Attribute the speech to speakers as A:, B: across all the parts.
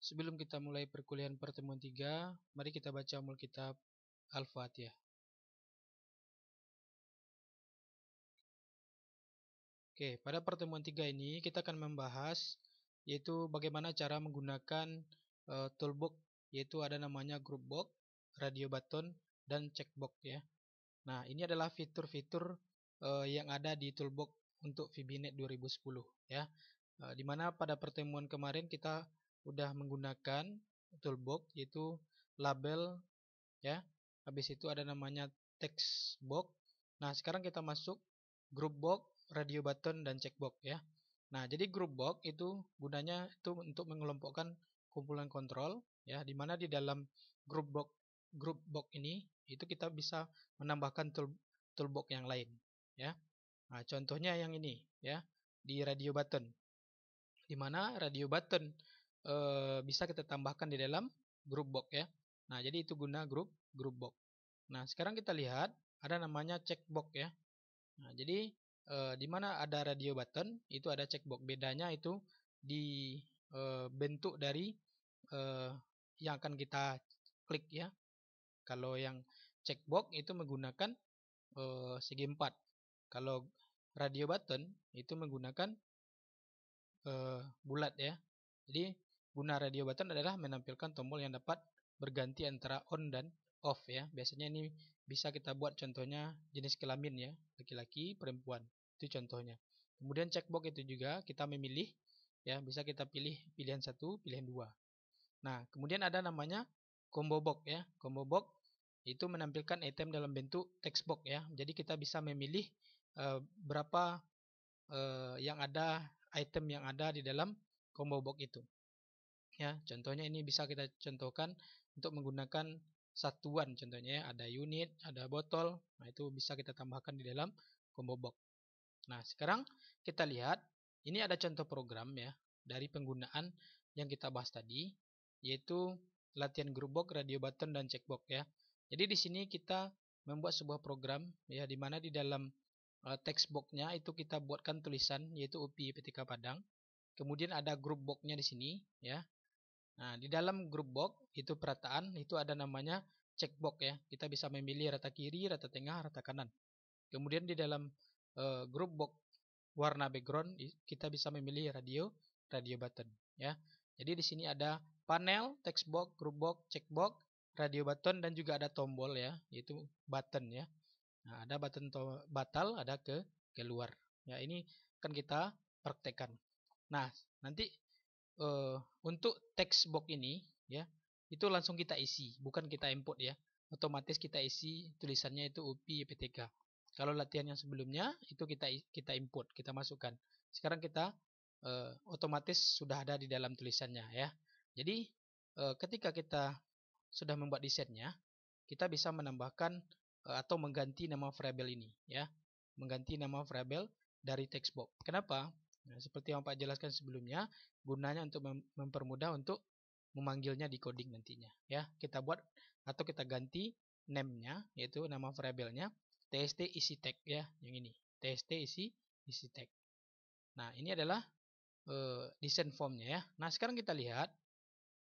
A: Sebelum kita mulai perkuliahan pertemuan 3, mari kita baca Ummul Kitab Al-Fatihah. Oke, pada pertemuan 3 ini kita akan membahas yaitu bagaimana cara menggunakan toolbox, yaitu ada namanya groupbox, radio button, dan checkbox ya. Nah, ini adalah fitur-fitur yang ada di toolbox untuk VBNet 2010 ya. Dimana pada pertemuan kemarin kita udah menggunakan toolbox yaitu label ya. Habis itu ada namanya text box. Nah, sekarang kita masuk group box, radio button, dan checkbox ya. Nah, jadi group box itu gunanya itu untuk mengelompokkan kumpulan kontrol ya, dimana di dalam group box ini itu kita bisa menambahkan toolbox yang lain ya. Nah, contohnya yang ini ya, di radio button. Dimana radio button bisa kita tambahkan di dalam group box ya. Nah, jadi itu guna group box. Nah, sekarang kita lihat ada namanya checkbox ya. Nah, jadi di mana ada radio button itu ada checkbox. Bedanya itu di bentuk dari yang akan kita klik ya. Kalau yang checkbox itu menggunakan segi 4. Kalau radio button itu menggunakan bulat ya. Jadi guna radio button adalah menampilkan tombol yang dapat berganti antara on dan off ya. Biasanya ini bisa kita buat contohnya jenis kelamin ya, laki-laki, perempuan. Itu contohnya. Kemudian checkbox itu juga kita memilih ya, bisa kita pilih pilihan 1, pilihan 2. Nah, kemudian ada namanya combo box ya. Combo box itu menampilkan item dalam bentuk text box ya. Jadi kita bisa memilih berapa yang ada item yang ada di dalam combo box itu. Ya, contohnya ini bisa kita contohkan untuk menggunakan satuan, contohnya ya, ada unit, ada botol. Nah, itu bisa kita tambahkan di dalam combo box. Nah, sekarang kita lihat ini ada contoh program ya dari penggunaan yang kita bahas tadi, yaitu latihan group box, radio button, dan checkbox ya. Jadi di sini kita membuat sebuah program ya, di mana di dalam text box-nya itu kita buatkan tulisan yaitu UPI PTK Padang. Kemudian ada group box-nya di sini ya. Nah, di dalam group box itu perataan itu ada namanya checkbox ya. Kita bisa memilih rata kiri, rata tengah, rata kanan. Kemudian di dalam group box warna background kita bisa memilih radio button ya. Jadi di sini ada panel, text box, group box, checkbox, radio button, dan juga ada tombol ya, yaitu button ya. Nah, ada button batal, ada keluar. Ya, ini akan kita praktekkan. Nah, nanti untuk text box ini ya, itu langsung kita isi, bukan kita import ya. Otomatis kita isi tulisannya itu UPI PTK. Kalau latihan yang sebelumnya itu kita import, kita masukkan. Sekarang kita otomatis sudah ada di dalam tulisannya ya. Jadi ketika kita sudah membuat desainnya, kita bisa menambahkan atau mengganti nama variabel ini ya. Mengganti nama variabel dari text box. Kenapa? Nah, seperti yang Pak jelaskan sebelumnya, gunanya untuk mempermudah untuk memanggilnya di coding nantinya ya. Kita buat atau kita ganti name-nya, yaitu nama variabelnya tst isi tag ya, yang ini tst isi tag. Nah, ini adalah desain formnya ya. Nah, sekarang kita lihat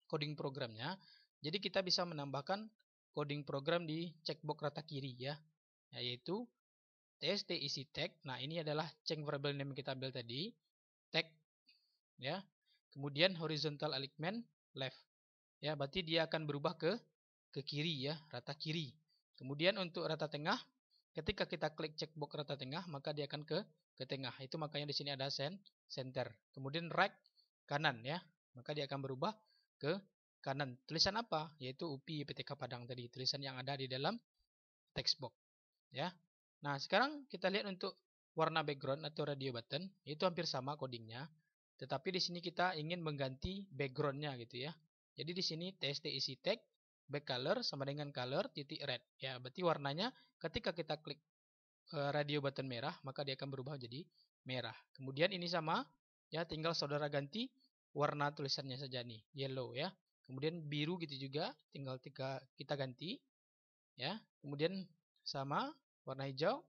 A: coding programnya. Jadi kita bisa menambahkan coding program di checkbox rata kiri ya, yaitu tst isi tag. Nah, ini adalah change variable name kita ambil tadi, tag ya. Kemudian horizontal alignment left ya, berarti dia akan berubah ke kiri ya, rata kiri. Kemudian untuk rata tengah, ketika kita klik checkbox rata tengah, maka dia akan ke tengah. Itu makanya di sini ada center. Kemudian right kanan ya, maka dia akan berubah ke kanan. Tulisan apa? Yaitu UPI PTK Padang tadi, tulisan yang ada di dalam text box ya. Nah, sekarang kita lihat untuk warna background atau radio button, itu hampir sama codingnya. Tetapi di sini kita ingin mengganti backgroundnya gitu ya. Jadi di sini tst isi tag back color sama dengan color titik red ya. Berarti warnanya ketika kita klik radio button merah, maka dia akan berubah jadi merah. Kemudian ini sama ya, tinggal saudara ganti warna tulisannya saja nih, yellow ya. Kemudian biru gitu juga, tinggal kita ganti ya. Kemudian sama warna hijau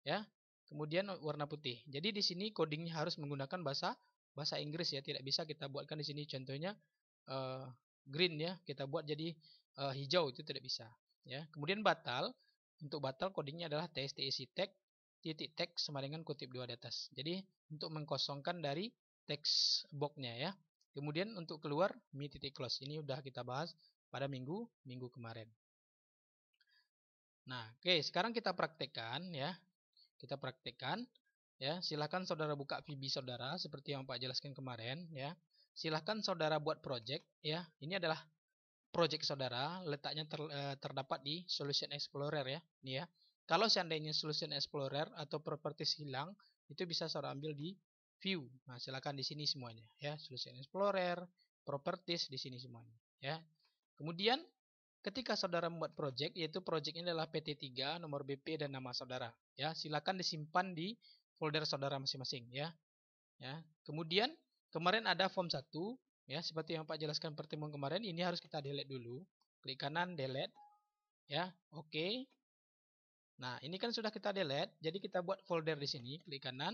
A: ya. Kemudian warna putih. Jadi di sini codingnya harus menggunakan bahasa Inggris ya, tidak bisa kita buatkan di sini contohnya green ya, kita buat jadi hijau, itu tidak bisa ya. Kemudian batal, untuk batal codingnya adalah txt tag titik tag sama dengan kutip 2 di atas. Jadi untuk mengkosongkan dari text boxnya ya. Kemudian untuk keluar mi titik close, ini udah kita bahas pada minggu kemarin. Nah, oke, sekarang kita praktekkan ya. Kita praktekkan ya. Silahkan saudara buka VB saudara seperti yang Pak jelaskan kemarin ya. Silahkan saudara buat project ya. Ini adalah project saudara, letaknya terdapat di Solution Explorer ya. Ini ya. Kalau seandainya Solution Explorer atau properties hilang, itu bisa saudara ambil di view. Nah, silakan di sini semuanya ya. Solution Explorer, properties di sini semuanya ya. Kemudian ketika saudara membuat project, yaitu project ini adalah PT3, nomor BP dan nama saudara ya. Silakan disimpan di folder saudara masing-masing ya. Ya. Kemudian kemarin ada form 1 ya, seperti yang Pak jelaskan pertemuan kemarin, ini harus kita delete dulu. Klik kanan delete ya. Oke. Nah, ini kan sudah kita delete, jadi kita buat folder di sini, klik kanan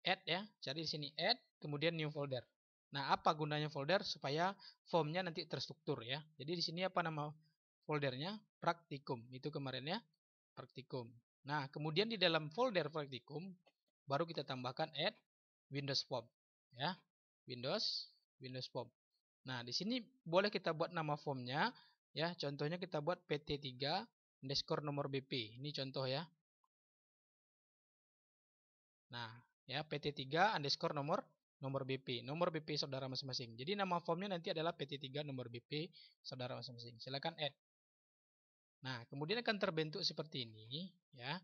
A: add ya, cari di sini add, kemudian new folder. Nah, apa gunanya folder? Supaya formnya nanti terstruktur ya. Jadi di sini apa nama foldernya? Praktikum. Itu kemarin ya, praktikum. Nah, kemudian di dalam folder praktikum baru kita tambahkan add Windows Form ya. Windows Form. Nah, di sini boleh kita buat nama formnya ya. Contohnya kita buat PT3 underscore nomor BP. Ini contoh ya. Nah, ya PT3 underscore nomor BP. Nomor BP saudara masing-masing. Jadi nama formnya nanti adalah PT3 nomor BP saudara masing-masing. Silakan add. Nah, kemudian akan terbentuk seperti ini ya.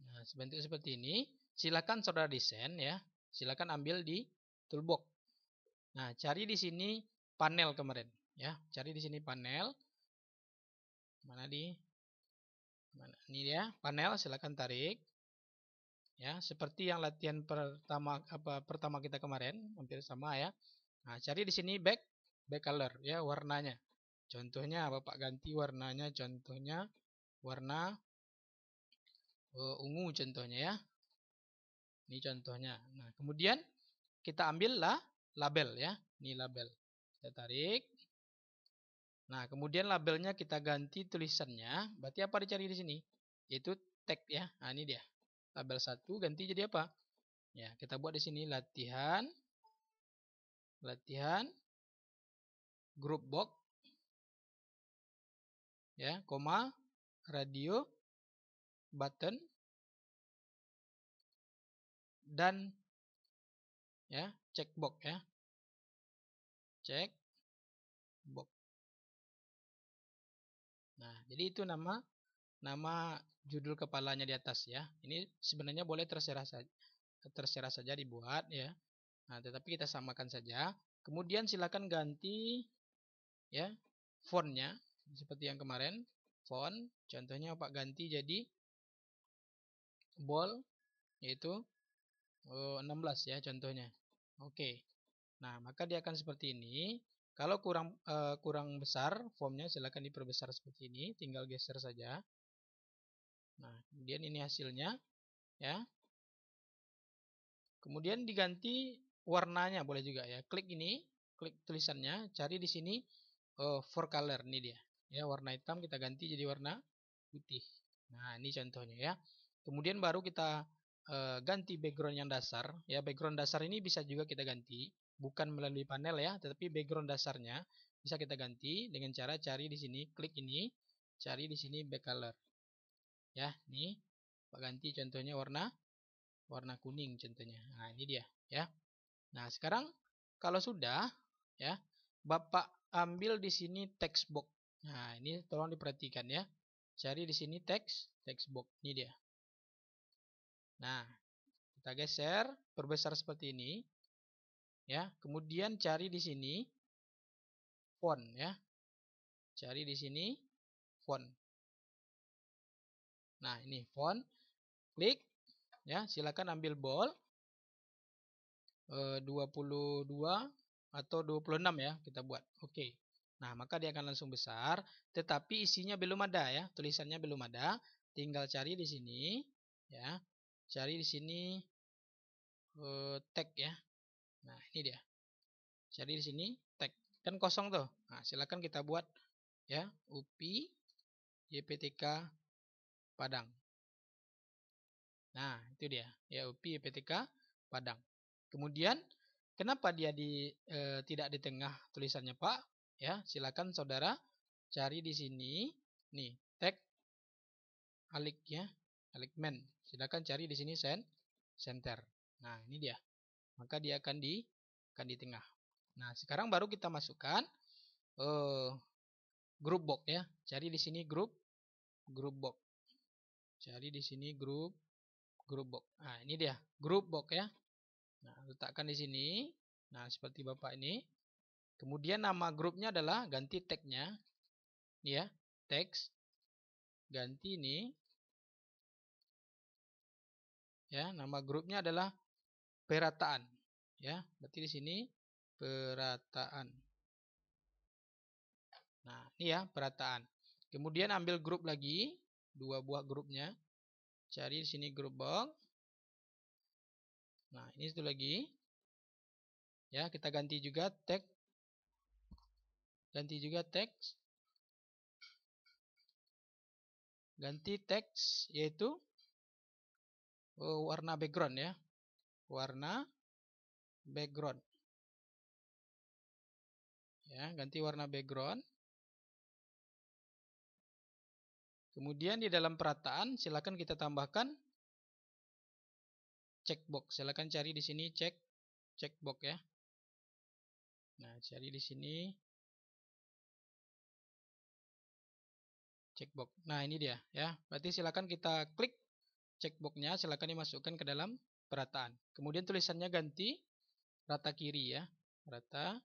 A: Nah, bentuk seperti ini. Silakan saudara desain ya. Silakan ambil di toolbox. Nah, cari di sini panel kemarin ya. Cari di sini panel. Mana ini ya, panel, silakan tarik. Ya, seperti yang latihan pertama kita kemarin, hampir sama ya. Nah, cari di sini back color ya, warnanya. Contohnya Bapak ganti warnanya, contohnya warna ungu contohnya ya. Ini contohnya. Nah, kemudian kita ambillah label ya. Ini label. Kita tarik. Nah, kemudian labelnya kita ganti tulisannya. Berarti apa dicari di sini? Yaitu tag ya. Nah, ini dia. Label 1 ganti jadi apa? Ya, kita buat di sini latihan group box ya, koma radio button dan ya, checkbox ya. Checkbox. Nah, jadi itu nama judul kepalanya di atas ya. Ini sebenarnya boleh terserah saja dibuat ya. Nah, tetapi kita samakan saja. Kemudian silakan ganti ya fontnya seperti yang kemarin. Font contohnya Pak ganti jadi bold yaitu 16 ya contohnya. Oke. Nah, maka dia akan seperti ini. Kalau kurang besar formnya silakan diperbesar seperti ini, tinggal geser saja. Nah, kemudian ini hasilnya ya. Kemudian diganti warnanya boleh juga ya. Klik ini, klik tulisannya, cari di sini for color, ini dia. Ya, warna hitam kita ganti jadi warna putih. Nah, ini contohnya ya. Kemudian baru kita ganti background yang dasar. Ya, background dasar ini bisa juga kita ganti, bukan melalui panel ya, tetapi background dasarnya bisa kita ganti dengan cara cari di sini, klik ini, cari di sini back color. Ya, ini Pak ganti contohnya warna kuning contohnya. Nah, ini dia ya. Nah, sekarang kalau sudah ya, Bapak ambil di sini text box. Nah, ini tolong diperhatikan ya. Cari di sini text box. Ini dia. Nah, kita geser, perbesar seperti ini. Ya, kemudian cari di sini font ya. Cari di sini font. Nah, ini font. Klik ya, silakan ambil bold 22 atau 26 ya kita buat. Oke. Nah, maka dia akan langsung besar, tetapi isinya belum ada ya, tulisannya belum ada. Tinggal cari di sini ya. Cari di sini tag ya. Nah, ini dia. Jadi di sini tag kan kosong tuh. Nah, silakan kita buat ya UPI YPTK Padang. Nah, itu dia. Ya UPI YPTK Padang. Kemudian kenapa dia tidak di tengah tulisannya, Pak? Ya, silakan saudara cari di sini nih, tag alik ya, alikmen. Silakan cari di sini center. Nah, ini dia. Maka dia akan di tengah. Nah, sekarang baru kita masukkan group box ya. Cari di sini group box. Cari di sini group box. Nah, ini dia, group box ya. Nah, letakkan di sini. Nah, seperti Bapak ini. Kemudian nama grupnya adalah ganti tagnya. Ya, teks. Ganti ini. Ya, nama grupnya adalah perataan. Ya, berarti di sini perataan. Nah, ini ya, perataan. Kemudian ambil grup lagi, 2 buah grupnya. Cari di sini grup box. Nah, ini satu lagi. Ya, kita ganti juga tag. Ganti juga teks. Ganti teks yaitu warna background ya. Warna background. Ya, ganti warna background. Kemudian di dalam perataan silakan kita tambahkan checkbox. Silakan cari di sini checkbox ya. Nah, cari di sini checkbox. Nah, ini dia ya. Berarti silakan kita klik checkboxnya, silakan dimasukkan ke dalam perataan. Kemudian tulisannya ganti rata kiri ya. Rata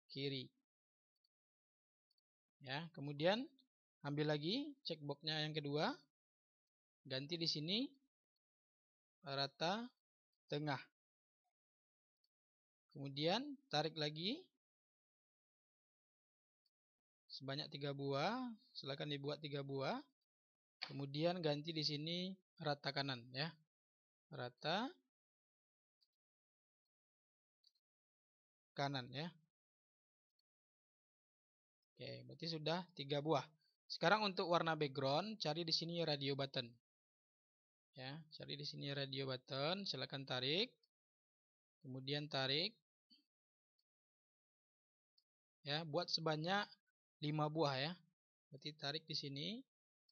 A: kiri. Ya, kemudian ambil lagi checkboxnya yang kedua. Ganti di sini rata tengah. Kemudian tarik lagi sebanyak 3 buah. Silakan dibuat 3 buah. Kemudian ganti di sini rata kanan ya. Rata kanan ya. Oke, berarti sudah 3 buah. Sekarang untuk warna background, cari di sini radio button. Ya, cari di sini radio button, silakan tarik. Kemudian tarik. Ya, buat sebanyak 5 buah ya. Berarti tarik di sini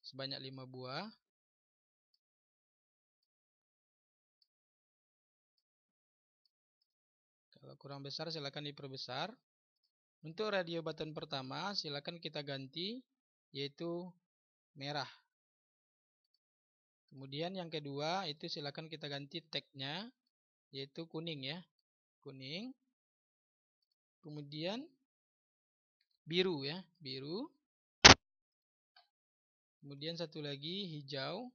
A: sebanyak 5 buah. Kalau kurang besar silakan diperbesar. Untuk radio button pertama silakan kita ganti yaitu merah. Kemudian yang kedua itu silakan kita ganti tagnya yaitu kuning ya. Kuning. Kemudian biru ya, biru. Kemudian satu lagi hijau.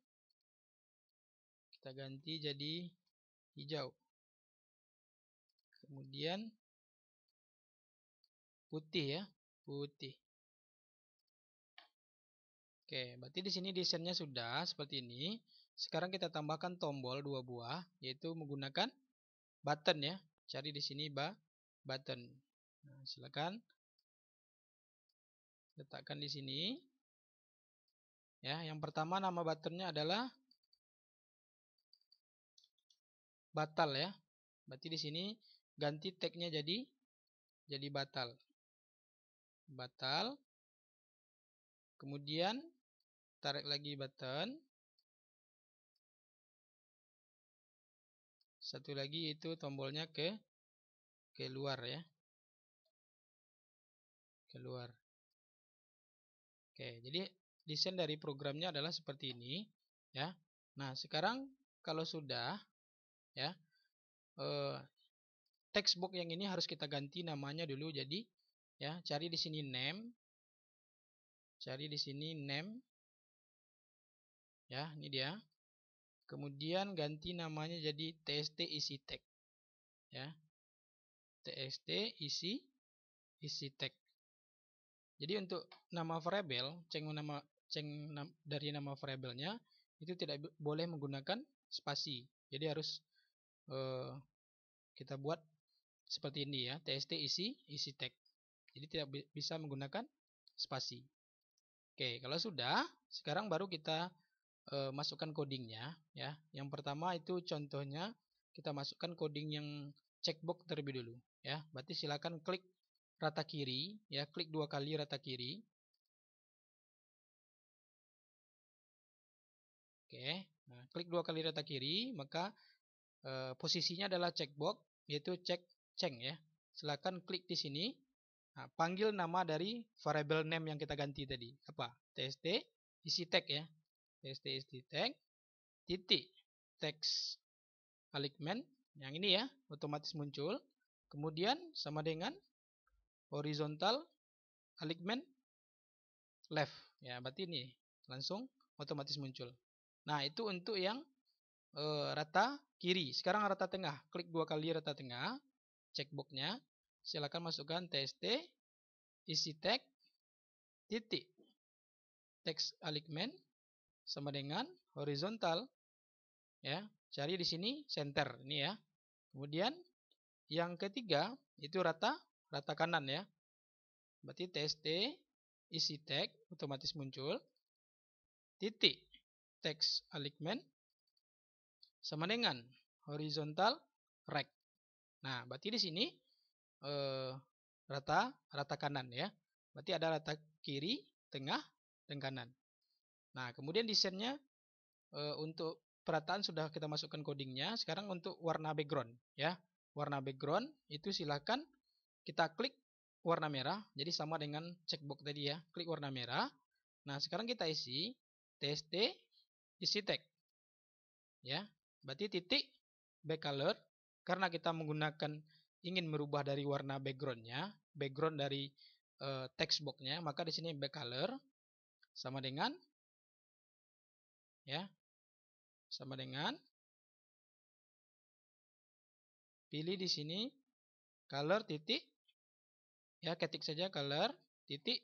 A: Kita ganti jadi hijau. Kemudian putih ya, putih. Oke, berarti di sini desainnya sudah seperti ini. Sekarang kita tambahkan tombol 2 buah, yaitu menggunakan button ya. Cari di sini button. Nah, silakan letakkan di sini. Ya, yang pertama nama buttonnya adalah batal ya. Berarti di sini ganti tagnya jadi batal. Batal. Kemudian tarik lagi button. Satu lagi itu tombolnya keluar ya. Keluar. Oke, jadi desain dari programnya adalah seperti ini ya. Nah, sekarang kalau sudah ya textbook yang ini harus kita ganti namanya dulu jadi ya, cari di sini name. Cari di sini name. Ya, ini dia. Kemudian ganti namanya jadi tst isi tag. Ya. tst isi tag. Jadi untuk nama variabel, dari nama variabelnya itu tidak boleh menggunakan spasi. Jadi harus kita buat seperti ini ya, tst isi tag. Jadi tidak bisa menggunakan spasi. Oke, kalau sudah, sekarang baru kita masukkan codingnya ya. Yang pertama itu contohnya kita masukkan coding yang checkbox terlebih dulu ya. Berarti silakan klik rata kiri ya, klik 2 kali rata kiri. Oke, nah, klik 2 kali rata kiri, maka posisinya adalah checkbox yaitu ceng ya. Silakan klik di sini. Nah, panggil nama dari variable name yang kita ganti tadi. Apa? tst isi tag ya. tst isi tag titik text alignment yang ini ya, otomatis muncul. Kemudian sama dengan horizontal alignment left ya, berarti ini langsung otomatis muncul. Nah, itu untuk yang rata kiri. Sekarang rata tengah, klik 2 kali rata tengah, checkboxnya. Silakan masukkan tst isi tag titik text alignment sama dengan horizontal ya. Cari di sini center ini ya. Kemudian yang ketiga itu rata kanan ya. Berarti tst isi tag otomatis muncul titik text alignment sama dengan horizontal right. Nah, berarti di sini rata kanan ya. Berarti ada rata kiri, tengah, dan kanan. Nah, kemudian desainnya untuk perataan sudah kita masukkan codingnya. Sekarang untuk warna background ya. Warna background itu silakan kita klik warna merah. Jadi sama dengan checkbox tadi ya. Klik warna merah. Nah, sekarang kita isi tst isi tag. Ya. Berarti titik back color karena kita menggunakan ingin merubah dari warna backgroundnya, background dari text boxnya, maka di sini back color sama dengan ya, sama dengan pilih di sini color titik ya, ketik saja color titik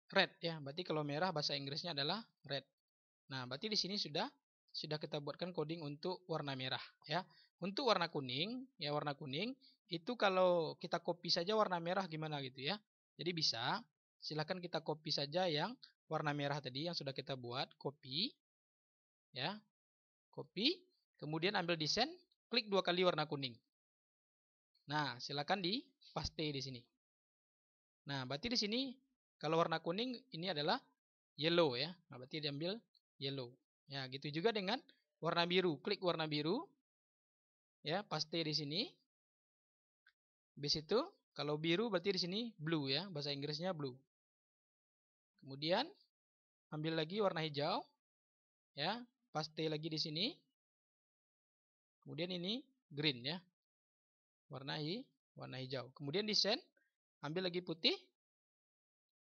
A: red ya. Berarti kalau merah bahasa Inggrisnya adalah red. Nah, berarti di sini sudah kita buatkan coding untuk warna merah ya. Untuk warna kuning ya, warna kuning itu kalau kita copy saja warna merah gimana gitu ya. Jadi bisa silahkan kita copy saja yang warna merah tadi yang sudah kita buat, copy ya. Copy, kemudian ambil desain, klik 2 kali warna kuning. Nah, silakan di paste di sini. Nah, berarti di sini kalau warna kuning ini adalah yellow ya. Nah, berarti diambil yellow. Ya, gitu juga dengan warna biru. Klik warna biru. Ya, paste di sini. Habis itu kalau biru berarti di sini blue ya, bahasa Inggrisnya blue. Kemudian ambil lagi warna hijau. Ya, paste lagi di sini. Kemudian ini green ya. Warna hijau. Kemudian desain, ambil lagi putih.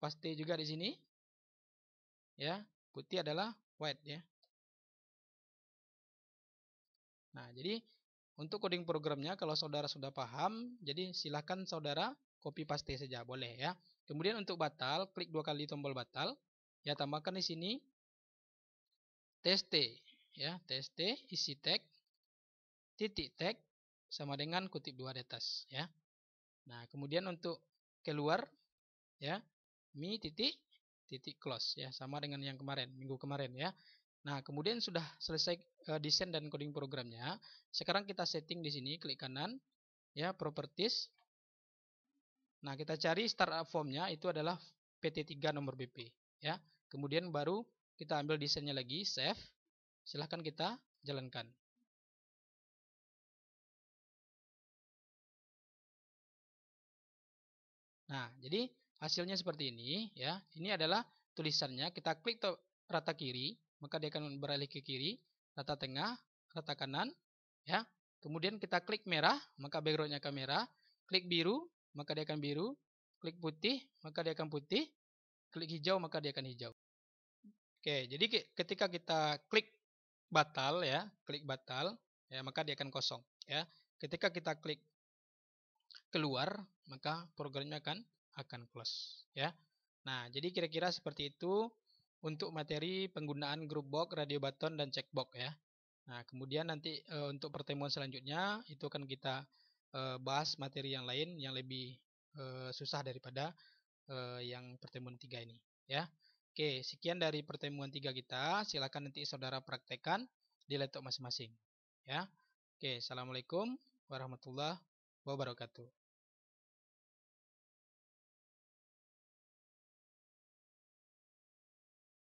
A: Paste juga di sini. Ya, putih adalah white ya. Nah, jadi untuk coding programnya kalau saudara sudah paham, jadi silahkan saudara copy paste saja boleh ya. Kemudian untuk batal, klik 2 kali tombol batal. Ya, tambahkan di sini tst ya, tst isi tag titik tag sama dengan kutip 2 di atas ya. Nah, kemudian untuk keluar ya, mi titik close ya, sama dengan yang kemarin, minggu kemarin ya. Nah, kemudian sudah selesai desain dan coding programnya. Sekarang kita setting di sini, klik kanan ya, properties. Nah, kita cari startup formnya itu adalah PT3 nomor BP ya. Kemudian baru kita ambil desainnya lagi, save. Silahkan kita jalankan. Nah, jadi hasilnya seperti ini ya. Ini adalah tulisannya. Kita klik rata kiri, maka dia akan beralih ke kiri. Rata tengah, rata kanan, ya. Kemudian kita klik merah, maka backgroundnya akan merah. Klik biru, maka dia akan biru. Klik putih, maka dia akan putih. Klik hijau, maka dia akan hijau. Oke, jadi ketika kita klik batal ya, maka dia akan kosong ya. Ketika kita klik keluar, maka programnya akan close ya. Nah, jadi kira-kira seperti itu untuk materi penggunaan group box, radio button dan checkbox ya. Nah, kemudian nanti untuk pertemuan selanjutnya itu akan kita bahas materi yang lain yang lebih susah daripada yang pertemuan 3 ini ya. Oke, sekian dari pertemuan 3 kita. Silakan nanti saudara praktekkan di laptop masing-masing ya. Oke, assalamualaikum warahmatullahi wabarakatuh.